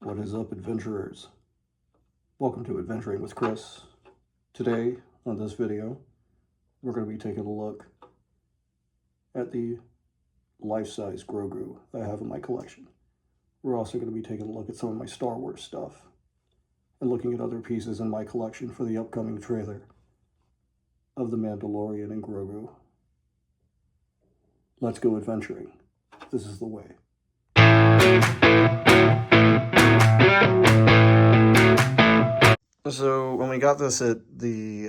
What is up, adventurers? Welcome to Adventuring with Chris. Today, on this video, we're going to be taking a look at the life-size Grogu I have in my collection. We're also going to be taking a look at some of my Star Wars stuff and looking at other pieces in my collection for the upcoming trailer of The Mandalorian and Grogu. Let's go adventuring. This is the way. So when we got this at the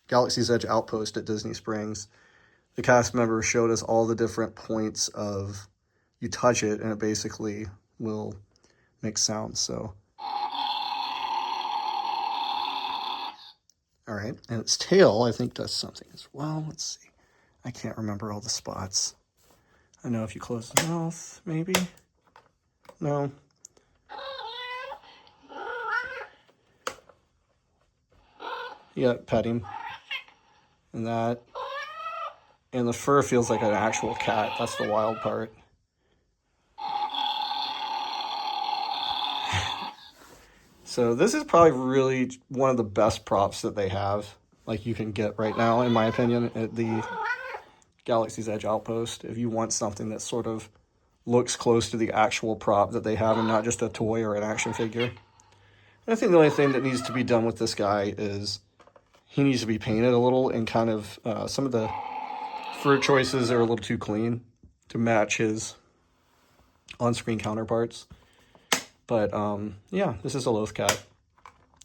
Galaxy's Edge Outpost at Disney Springs, the cast member showed us all the different points of you touch it and it basically will make sounds. So, all right, and its tail I think does something as well. Let's see. I can't remember all the spots. I know if you close the mouth, maybe. No. Yeah, pet him. And that. And the fur feels like an actual cat. That's the wild part. So this is probably really one of the best props that they have, like you can get right now, in my opinion, at the Galaxy's Edge Outpost. If you want something that sort of looks close to the actual prop that they have and not just a toy or an action figure. And I think the only thing that needs to be done with this guy is he needs to be painted a little, and kind of some of the fur choices are a little too clean to match his on-screen counterparts. But yeah, this is a Loth cat.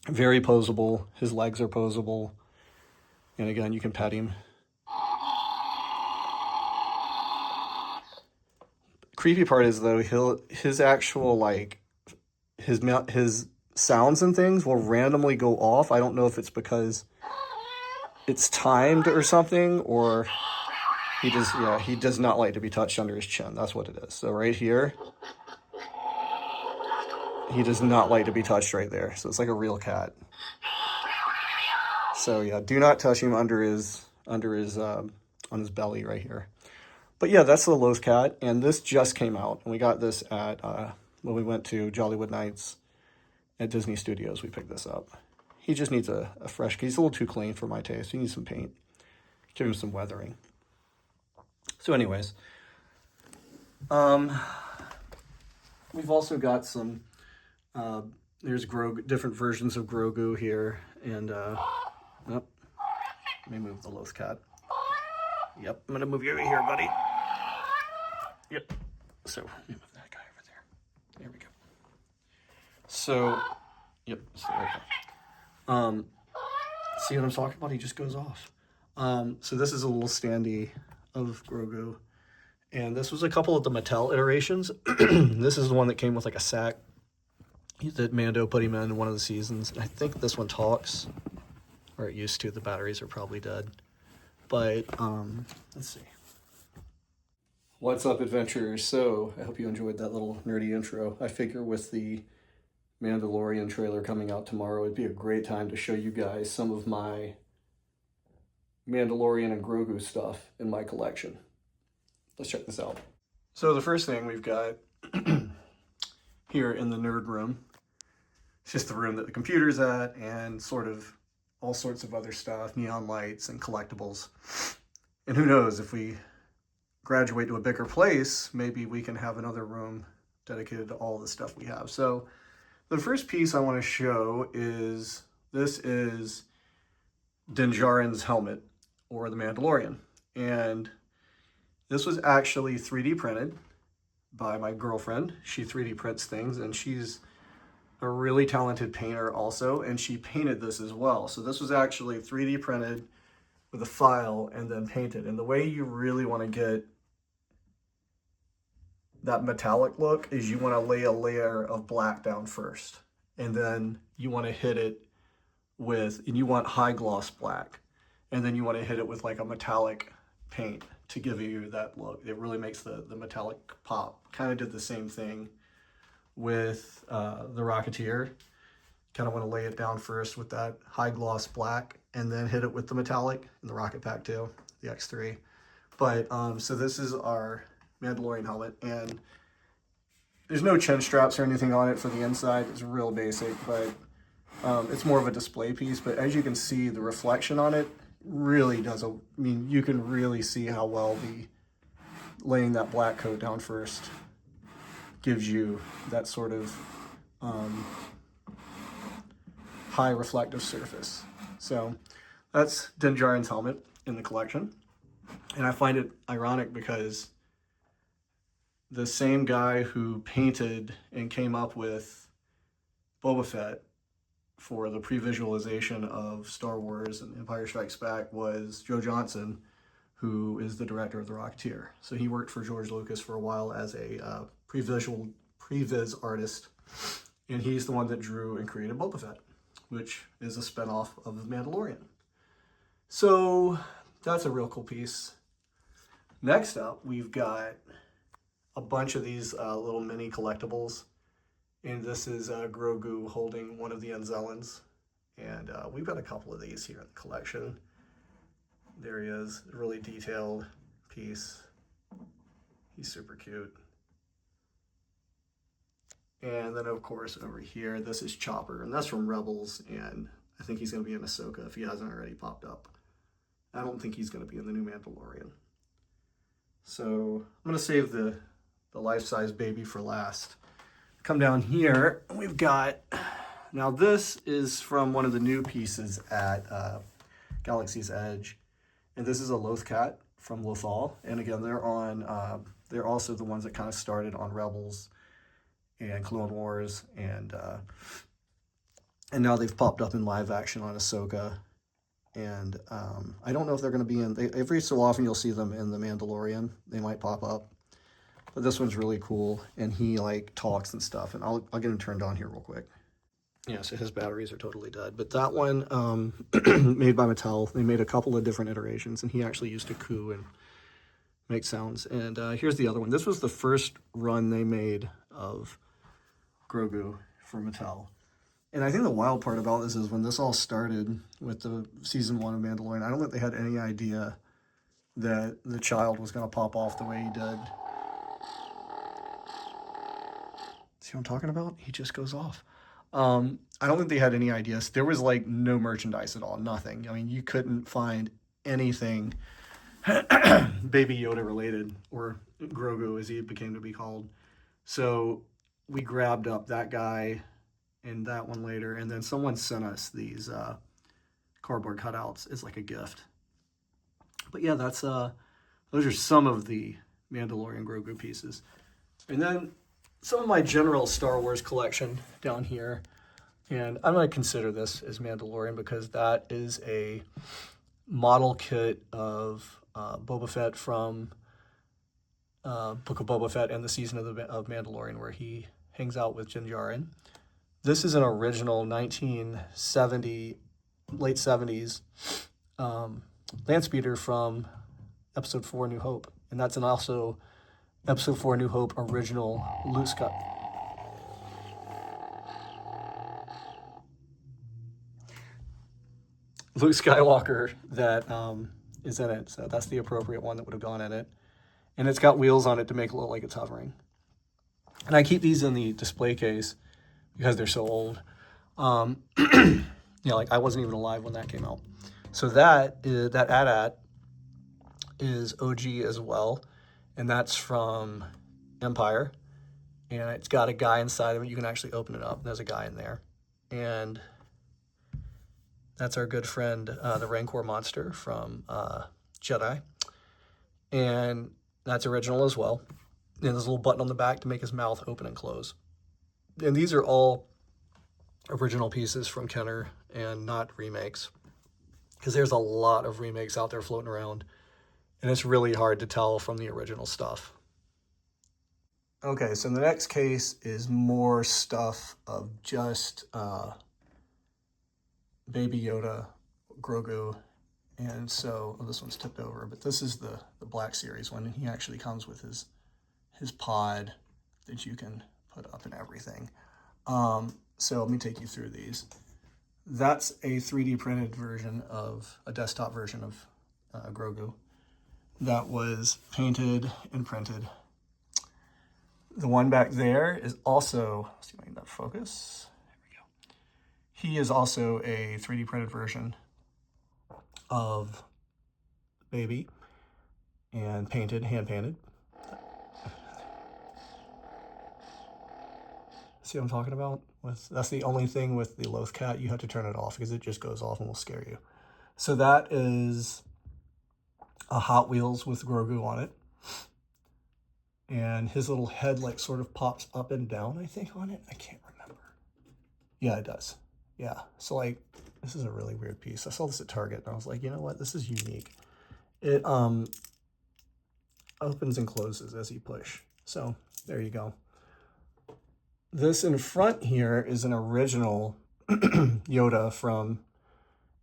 Very posable. His legs are posable. And again, you can pet him. Creepy part is, though, his actual, like, his sounds and things will randomly go off. I don't know if it's because it's timed or something, or he does not like to be touched under his chin. That's what it is. So right here, he does not like to be touched right there. So it's like a real cat. So yeah, do not touch him on his belly right here. But yeah, that's the Loth cat, and this just came out, and we got this at when we went to Jollywood Nights at Disney Studios. We picked this up. He just needs a fresh. He's a little too clean for my taste. He needs some paint. Give him some weathering. So, anyways, we've also got some. There's different versions of Grogu here, and oh, let me move the Loth cat. Yep, I'm gonna move you over here, buddy. Yep. So let me move that guy over there. There we go. So, yep. So right there. See what I'm talking about? He just goes off. So this is a little standee of Grogu, and this was a couple of the Mattel iterations. This is the one that came with like a sack that Mando put him in one of the seasons. I think this one talks, or it used to. The batteries are probably dead. But, let's see. What's up, adventurers? So, I hope you enjoyed that little nerdy intro. I figure with the Mandalorian trailer coming out tomorrow, it'd be a great time to show you guys some of my Mandalorian and Grogu stuff in my collection. Let's check this out. So, the first thing we've got here in the nerd room, it's just the room that the computer's at, and sort of all sorts of other stuff, neon lights and collectibles. And who knows, if we graduate to a bigger place, maybe we can have another room dedicated to all the stuff we have. So the first piece I want to show is, this is Din Djarin's helmet, or the Mandalorian. And this was actually 3D printed by my girlfriend. She 3D prints things, and she's a really talented painter also, and she painted this as well. So this was actually 3D printed with a file and then painted. And the way you really want to get that metallic look is you want to lay a layer of black down first, and then you want to hit it with, and you want high gloss black, and then you want to hit it with like a metallic paint to give you that look. It really makes the metallic pop. Kind of did the same thing with the Rocketeer. Kind of want to lay it down first with that high gloss black, and then hit it with the metallic in the Rocket Pack 2, the X3. But so this is our Mandalorian helmet, and there's no chin straps or anything on it for the inside. It's real basic, but it's more of a display piece. But as you can see, the reflection on it really does I mean, you can really see how well the laying that black coat down first gives you that sort of high reflective surface. So that's Din Djarin's helmet in the collection. And I find it ironic because the same guy who painted and came up with Boba Fett for the pre-visualization of Star Wars and Empire Strikes Back was Joe Johnston, who is the director of The Rocketeer. So he worked for George Lucas for a while as a previs artist, and he's the one that drew and created Boba Fett, which is a spinoff of The Mandalorian. So that's a real cool piece. Next up, we've got a bunch of these little mini collectibles. And this is Grogu holding one of the Anzellans. And we've got a couple of these here in the collection. There he is, a really detailed piece. He's super cute. And then, of course, over here, this is Chopper. And that's from Rebels. And I think he's going to be in Ahsoka if he hasn't already popped up. I don't think he's going to be in the new Mandalorian. So I'm going to save the life-size baby for last. Come down here, we've got, now this is from one of the new pieces at Galaxy's Edge. And this is a Lothcat from Lothal. And again, they're also the ones that kind of started on Rebels and Clone Wars. And now they've popped up in live action on Ahsoka. And I don't know if they're going to be in, every so often you'll see them in The Mandalorian. They might pop up. But this one's really cool, and he like talks and stuff. And I'll get him turned on here real quick. Yeah, so his batteries are totally dead. But that one, made by Mattel. They made a couple of different iterations, and he actually used to coo and make sounds. And here's the other one. This was the first run they made of Grogu for Mattel. And I think the wild part about this is when this all started with the season 1 of Mandalorian, I don't think they had any idea that the child was going to pop off the way he did. See what I'm talking about? He just goes off. I don't think they had any ideas. There was like no merchandise at all, nothing. I mean, you couldn't find anything Baby Yoda related, or Grogu as he became to be called. So we grabbed up that guy and that one later, and then someone sent us these cardboard cutouts as like a gift. But yeah, that's those are some of the Mandalorian Grogu pieces. And then some of my general Star Wars collection down here. And I'm going to consider this as Mandalorian because that is a model kit of Boba Fett from Book of Boba Fett and the season of Mandalorian where he hangs out with Din Djarin. This is an original 1970, late 70s land speeder from Episode 4 New Hope. And that's also Episode 4 New Hope original Luke Skywalker that is in it. So that's the appropriate one that would have gone in it. And it's got wheels on it to make it look like it's hovering. And I keep these in the display case because they're so old. Like I wasn't even alive when that came out. So that AT-AT is OG as well. And that's from Empire. And it's got a guy inside of it. You can actually open it up. There's a guy in there. And that's our good friend, the Rancor monster from Jedi. And that's original as well. And there's a little button on the back to make his mouth open and close. And these are all original pieces from Kenner and not remakes. Because there's a lot of remakes out there floating around. And it's really hard to tell from the original stuff. Okay, so the next case is more stuff of just Baby Yoda, Grogu, and so this one's tipped over, but this is the Black Series one, and he actually comes with his pod that you can put up and everything. So let me take you through these. That's a 3D printed version of, a desktop version of Grogu that was painted and printed. The one back there is also, let's see if I can get that focus. There we go. He is also a 3D printed version of Baby and painted, hand painted. See what I'm talking about? That's the only thing with the Loth cat. You have to turn it off because it just goes off and will scare you. So that is a Hot Wheels with Grogu on it. And his little head like sort of pops up and down, I think, on it. I can't remember. Yeah, it does. Yeah. So like, this is a really weird piece. I saw this at Target and I was like, you know what? This is unique. It opens and closes as you push. So there you go. This in front here is an original Yoda from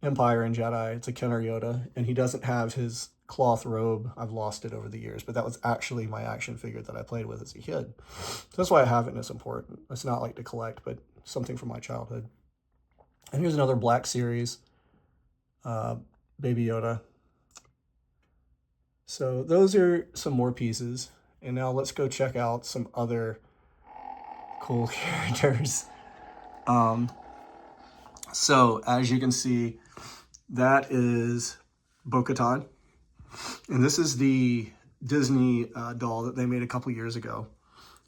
Empire and Jedi. It's a Kenner Yoda, and he doesn't have his cloth robe. I've lost it over the years, but that was actually my action figure that I played with as a kid. So that's why I have it, and it's important. It's not like to collect, but something from my childhood. And here's another Black Series Baby Yoda. So those are some more pieces. And now let's go check out some other cool characters. So as you can see, that is Bo-Katan. And this is the Disney doll that they made a couple years ago.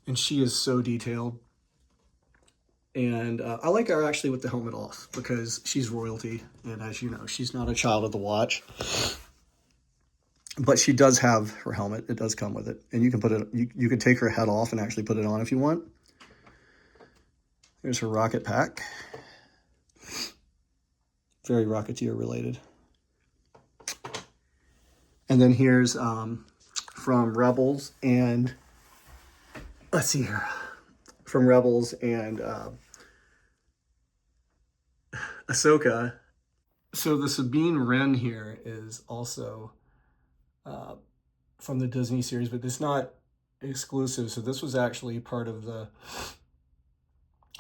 And she is so detailed. And I like her actually with the helmet off because she's royalty. And as you know, she's not a child of the watch. But she does have her helmet. It does come with it. And you can put it, you can take her head off and actually put it on if you want. Here's her rocket pack. Very Rocketeer related. And then here's from Rebels and, let's see here, from Rebels and Ahsoka. So the Sabine Wren here is also from the Disney series, but it's not exclusive. So this was actually part of the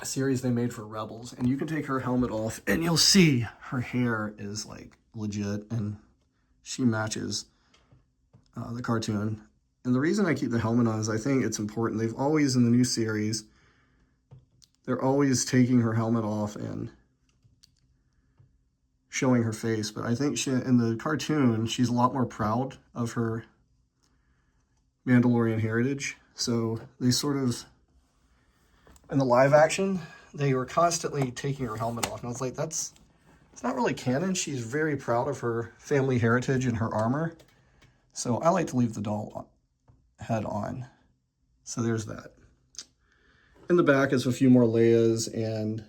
series they made for Rebels. And you can take her helmet off and you'll see her hair is like legit and she matches the cartoon. And the reason I keep the helmet on is I think it's important. They've always, in the new series, they're always taking her helmet off and showing her face. But I think in the cartoon, she's a lot more proud of her Mandalorian heritage. So they sort of, in the live action, they were constantly taking her helmet off. And I was like, it's not really canon. She's very proud of her family heritage and her armor. So I like to leave the doll head on. So there's that. In the back is a few more Leia's and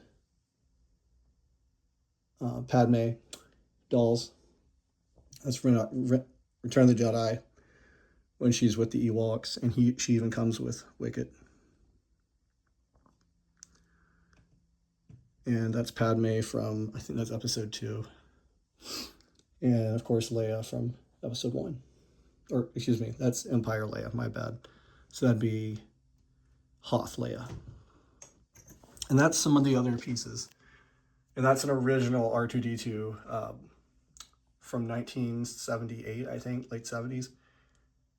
Padme dolls. That's from Return of the Jedi when she's with the Ewoks, and she even comes with Wicket. And that's Padme from, I think that's episode 2. And of course Leia from episode 1. Or excuse me, that's Empire Leia, my bad. So that'd be Hoth Leia. And that's some of the other pieces. And that's an original R2-D2 from 1978, I think, late 70s,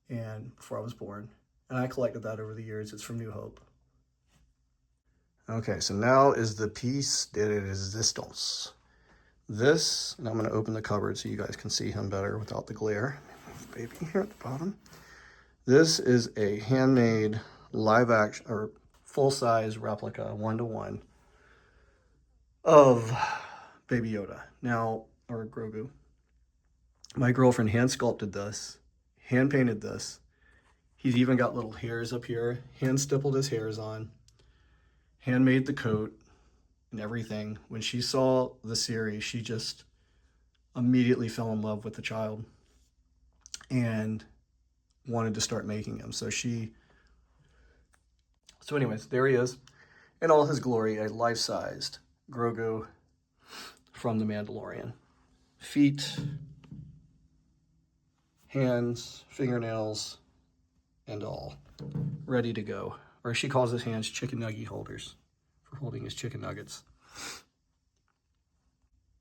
and before I was born. And I collected that over the years. It's from New Hope. Okay, so now is the piece de resistance. This, and I'm going to open the cupboard so you guys can see him better without the glare. Baby here at the bottom. This is a handmade live action or full-size replica 1-to-1 of Baby Yoda. Now, or Grogu. My girlfriend hand sculpted this, hand painted this. He's even got little hairs up here, hand stippled his hairs on, handmade the coat and everything. When she saw the series, she just immediately fell in love with the child and wanted to start making him. So anyways, there he is in all his glory, a life-sized Grogu from the Mandalorian. Feet, hands, fingernails, and all ready to go. Or she calls his hands chicken nugget holders for holding his chicken nuggets.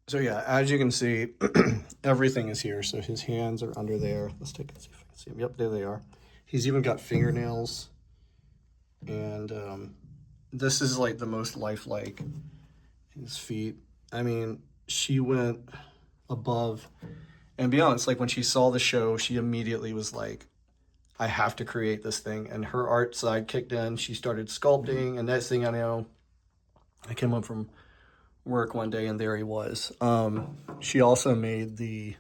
So yeah, as you can see, everything is here. So his hands are under there. Let's take and see if I can see him. Yep, there they are. He's even got fingernails And this is like the most lifelike. His feet. I mean, she went above. And be honest, like when she saw the show, she immediately was like, I have to create this thing. And her art side kicked in. She started sculpting. And next thing I know, I came home from work one day and there he was. She also made the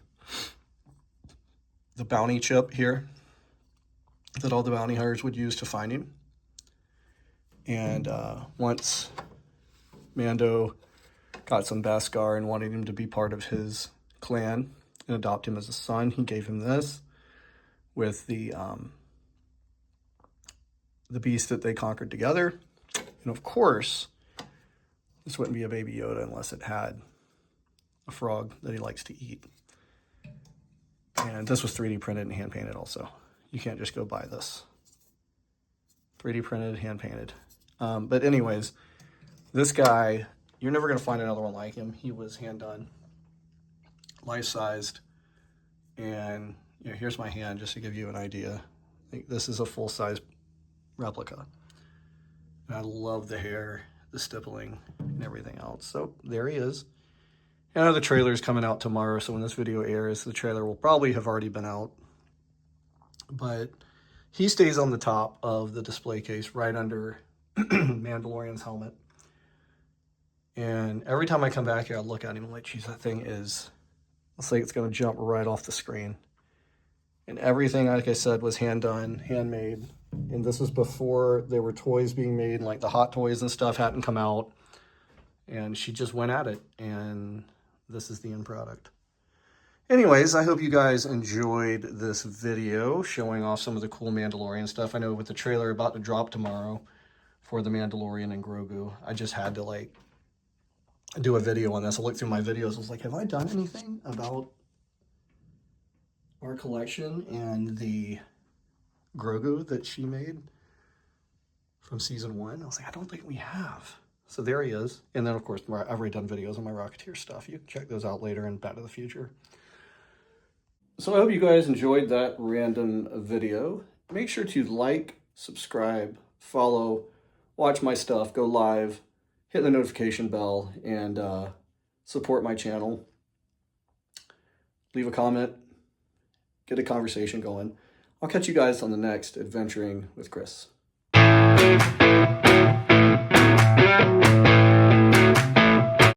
bounty chip here that all the bounty hunters would use to find him. And once Mando got some Beskar and wanted him to be part of his clan and adopt him as a son, he gave him this with the beast that they conquered together. And of course, this wouldn't be a Baby Yoda unless it had a frog that he likes to eat. And this was 3D printed and hand painted also. You can't just go buy this. 3D printed, hand painted. But anyways, this guy, you're never going to find another one like him. He was hand done, life-sized. And you know, here's my hand just to give you an idea. I think this is a full-size replica. And I love the hair, the stippling, and everything else. So there he is. I know the trailer is coming out tomorrow, so when this video airs, the trailer will probably have already been out. But he stays on the top of the display case right under Mandalorian's helmet. And every time I come back here, I look at him like, geez, that thing is, looks like it's going to jump right off the screen. And everything, like I said, was hand done, handmade. And this was before there were toys being made, like the Hot Toys and stuff hadn't come out. And she just went at it, and this is the end product. Anyways, I hope you guys enjoyed this video showing off some of the cool Mandalorian stuff. I know with the trailer about to drop tomorrow for the Mandalorian and Grogu, I just had to like do a video on this. I looked through my videos. I was like, have I done anything about our collection and the Grogu that she made from season 1? I was like, I don't think we have. So there he is. And then, of course, I've already done videos on my Rocketeer stuff. You can check those out later in Back to the Future. So I hope you guys enjoyed that random video. Make sure to like, subscribe, follow, watch my stuff, go live, hit the notification bell, and support my channel. Leave a comment, get a conversation going. I'll catch you guys on the next Adventuring with Chris.